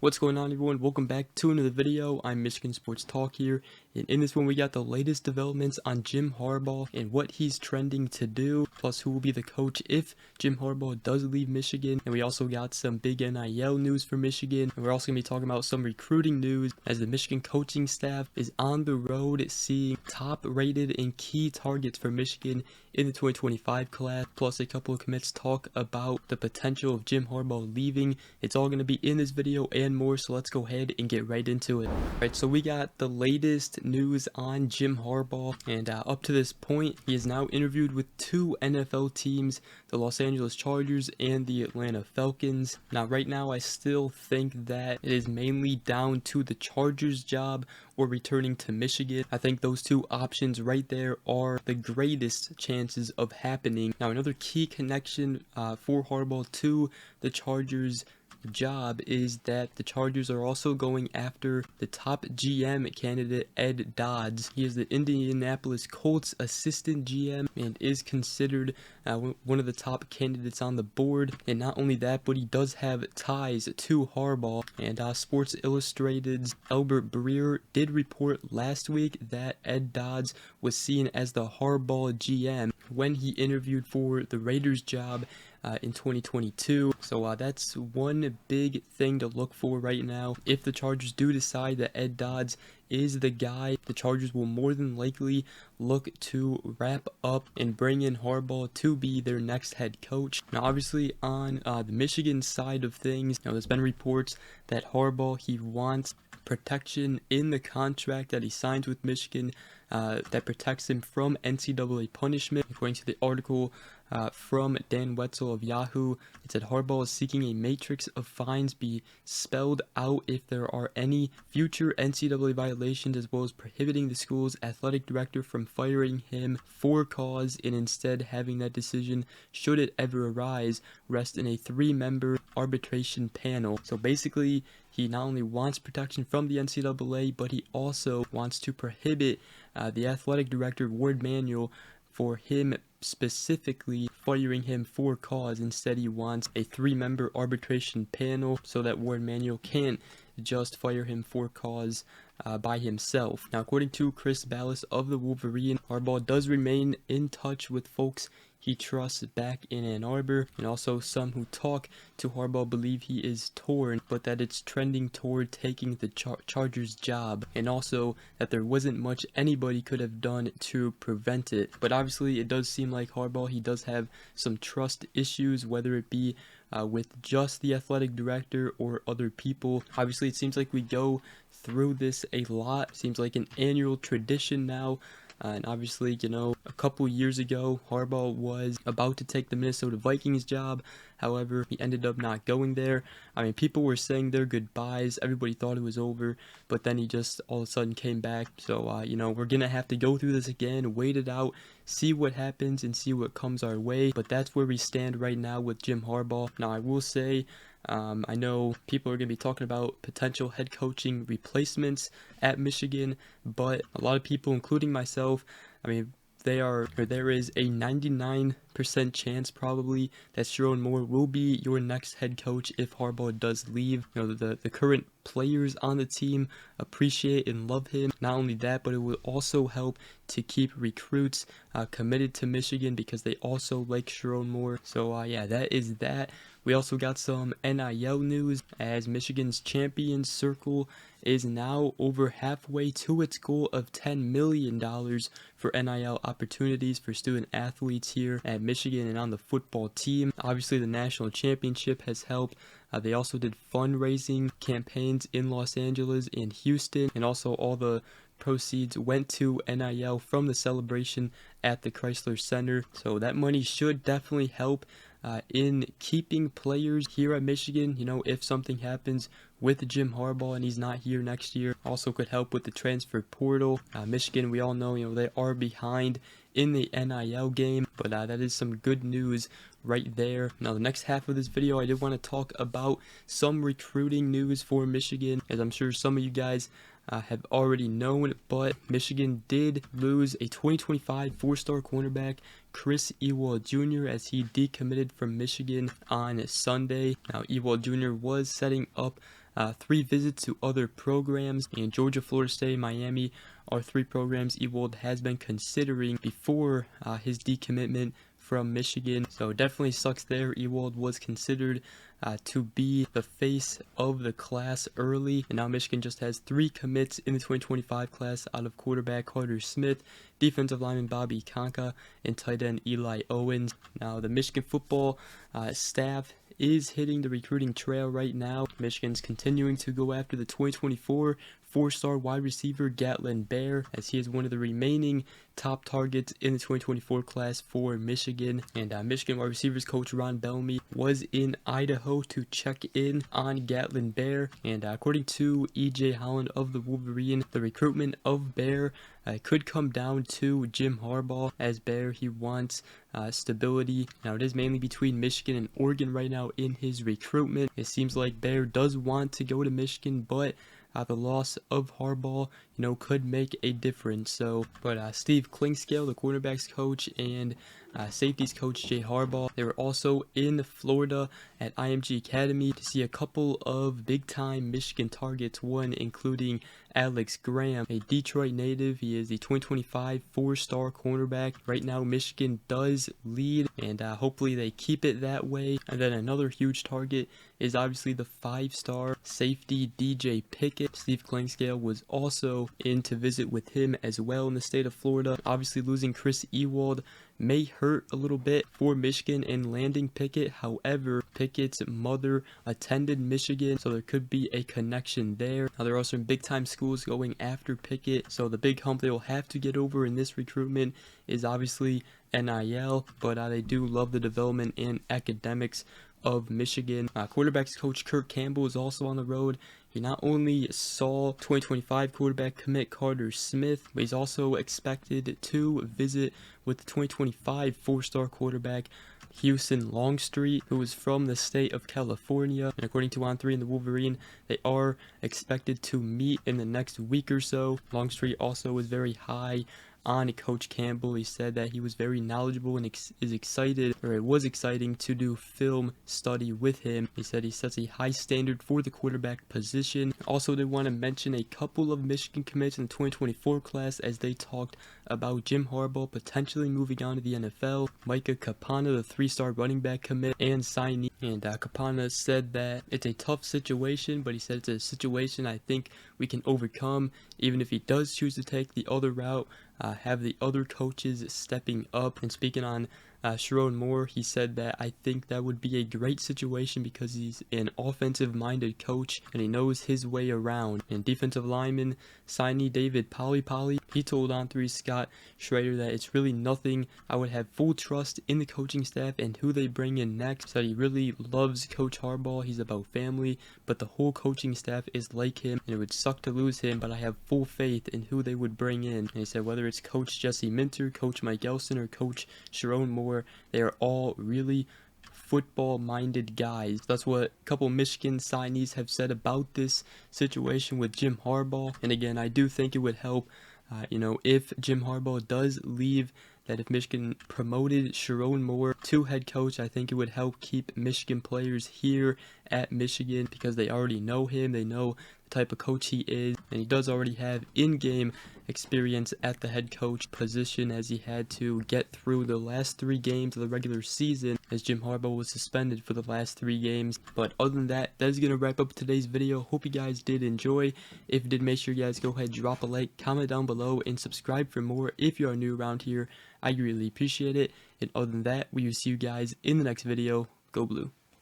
What's going on, everyone? Welcome back to another video. I'm Michigan Sports Talk here, and in this one we got the latest developments on Jim Harbaugh and what he's trending to do, plus who will be the coach if Jim Harbaugh does leave Michigan. And we also got some big NIL news for Michigan, and we're also going to be talking about some recruiting news as the Michigan coaching staff is on the road seeing top rated and key targets for Michigan in the 2025 class, plus a couple of commits talk about the potential of Jim Harbaugh leaving. It's all going to be in this video and more, so let's go ahead and get right into it. Alright, so we got the latest news on Jim Harbaugh, and up to this point, he is now interviewed with two NFL teams, the Los Angeles Chargers and the Atlanta Falcons. Now, right now, I still think that it is mainly down to the Chargers job or returning to Michigan. I think those two options right there are the greatest chances of happening. Now, another key connection for Harbaugh to the Chargers job is that the Chargers are also going after the top GM candidate, Ed Dodds. He is the Indianapolis Colts assistant GM and is considered one of the top candidates on the board. And not only that, but he does have ties to Harbaugh. And Sports Illustrated's Albert Breer did report last week that Ed Dodds was seen as the Harbaugh GM when he interviewed for the Raiders job in 2022. So that's one big thing to look for right now. If the Chargers do decide that Ed Dodds is the guy, the Chargers will more than likely look to wrap up and bring in Harbaugh to be their next head coach. Now, obviously, on the Michigan side of things, there's been reports that Harbaugh, he wants protection in the contract that he signs with Michigan that protects him from NCAA punishment. According to the article from Dan Wetzel of Yahoo, it said Harbaugh is seeking a matrix of fines be spelled out if there are any future NCAA violations, as well as prohibiting the school's athletic director from firing him for cause, and instead having that decision, should it ever arise, rest in a 3-member arbitration panel. So basically, he not only wants protection from the NCAA, but he also wants to prohibit the athletic director, Ward Manuel, for him specifically firing him for cause. Instead, he wants a 3-member arbitration panel so that Ward Manuel can't just fire him for cause by himself. Now, according to Chris Ballas of the Wolverine, Harbaugh does remain in touch with folks he trusts back in Ann Arbor, and also some who talk to Harbaugh believe he is torn, but that it's trending toward taking the Chargers job, and also that there wasn't much anybody could have done to prevent it. But obviously, it does seem like Harbaugh, he does have some trust issues, whether it be with just the athletic director or other people. Obviously, it seems like we go through this a lot. Seems like an annual tradition now. And obviously, a couple years ago, Harbaugh was about to take the Minnesota Vikings job. However, he ended up not going there. I mean, people were saying their goodbyes. Everybody thought it was over. But then he just all of a sudden came back. So, we're going to have to go through this again, wait it out, see what happens, and see what comes our way. But that's where we stand right now with Jim Harbaugh. Now, I will say, I know people are going to be talking about potential head coaching replacements at Michigan, but a lot of people, including myself, I mean, there is a 99% chance probably that Sherrone Moore will be your next head coach if Harbaugh does leave. The current players on the team appreciate and love him. Not only that, but it will also help to keep recruits committed to Michigan because they also like Sherrone Moore. So yeah, that is that. We also got some NIL news as Michigan's Champions Circle is now over halfway to its goal of $10 million for NIL opportunities for student athletes here at Michigan and on the football team. Obviously, the national championship has helped. They also did fundraising campaigns in Los Angeles and Houston, and also all the proceeds went to NIL from the celebration at the Chrysler Center. So that money should definitely help in keeping players here at Michigan. If something happens with Jim Harbaugh and he's not here next year, also could help with the transfer portal. Michigan, we all know, they are behind in the NIL game, but that is some good news right there. Now, the next half of this video, I did want to talk about some recruiting news for Michigan, as I'm sure some of you guys have already known, but Michigan did lose a 2025 4-star cornerback, Chris Ewald Jr., as he decommitted from Michigan on Sunday. Now, Ewald Jr. was setting up 3 visits to other programs, and Georgia, Florida State, Miami are 3 programs Ewald has been considering before his decommitment from Michigan. So definitely sucks there. Ewald was considered to be the face of the class early, and now Michigan just has 3 commits in the 2025 class out of quarterback Carter Smith, defensive lineman Bobby Conca, and tight end Eli Owens. Now the Michigan football staff is hitting the recruiting trail right now. Michigan's continuing to go after the 2024 4-star wide receiver Gatlin Bair, as he is one of the remaining top targets in the 2024 class for Michigan. And Michigan wide receivers coach Ron Bellamy was in Idaho to check in on Gatlin Bair, and according to E.J. Holland of the Wolverine, the recruitment of Bair could come down to Jim Harbaugh, as Bair, he wants stability. Now it is mainly between Michigan and Oregon right now in his recruitment. It seems like Bair does want to go to Michigan, but the loss of Harbaugh, could make a difference. But Steve Klingscale, the quarterbacks coach, and safeties coach Jay Harbaugh, they were also in Florida at IMG Academy to see a couple of big-time Michigan targets, one including Alex Graham, a Detroit native. He is the 2025 4-star cornerback. Right now, Michigan does lead, and hopefully they keep it that way. And then another huge target is obviously the 5-star safety DJ Pickett. Steve Klingscale was also in to visit with him as well in the state of Florida. Obviously, losing Chris Ewald may hurt a little bit for Michigan and landing Pickett. However, Pickett's mother attended Michigan, so there could be a connection there. Now, there are some big-time schools going after Pickett, so the big hump they will have to get over in this recruitment is obviously NIL, but they do love the development and academics of Michigan. Quarterbacks coach Kirk Campbell is also on the road. He not only saw 2025 quarterback commit Carter Smith, but he's also expected to visit with the 2025 4-star quarterback Houston Longstreet, who is from the state of California. And according to On3 and the Wolverine, they are expected to meet in the next week or so. Longstreet also was very high on Coach Campbell. He said that he was very knowledgeable and is excited, or it was exciting, to do film study with him. He said he sets a high standard for the quarterback position. Also, they want to mention a couple of Michigan commits in the 2024 class, as they talked about Jim Harbaugh potentially moving on to the NFL. Micah Kapana, the 3-star running back commit and signee. And Kapana said that it's a tough situation, but he said it's a situation I think we can overcome, even if he does choose to take the other route. Have the other coaches stepping up. And speaking on Sharon Moore, he said that I think that would be a great situation because he's an offensive-minded coach and he knows his way around. And defensive lineman signee David Poly, he told On3 Scott Schrader that it's really nothing. I would have full trust in the coaching staff and who they bring in next. Said he really loves Coach Harbaugh. He's about family, but the whole coaching staff is like him, and it would suck to lose him, but I have full faith in who they would bring in. And he said whether it's Coach Jesse Minter, Coach Mike Elston, or Coach Sharon Moore, they are all really football-minded guys. That's what a couple Michigan signees have said about this situation with Jim Harbaugh. And again, I do think it would help, if Jim Harbaugh does leave, that if Michigan promoted Sharon Moore to head coach, I think it would help keep Michigan players here at Michigan because they already know him. They know the type of coach he is, and he does already have in-game experience at the head coach position, as he had to get through the last 3 games of the regular season as Jim Harbaugh was suspended for the last 3 games. But other than that, that is going to wrap up today's video. Hope you guys did enjoy. If you did, make sure you guys go ahead, drop a like, comment down below, and subscribe for more if you are new around here. I really appreciate it. And other than that, we will see you guys in the next video. Go Blue.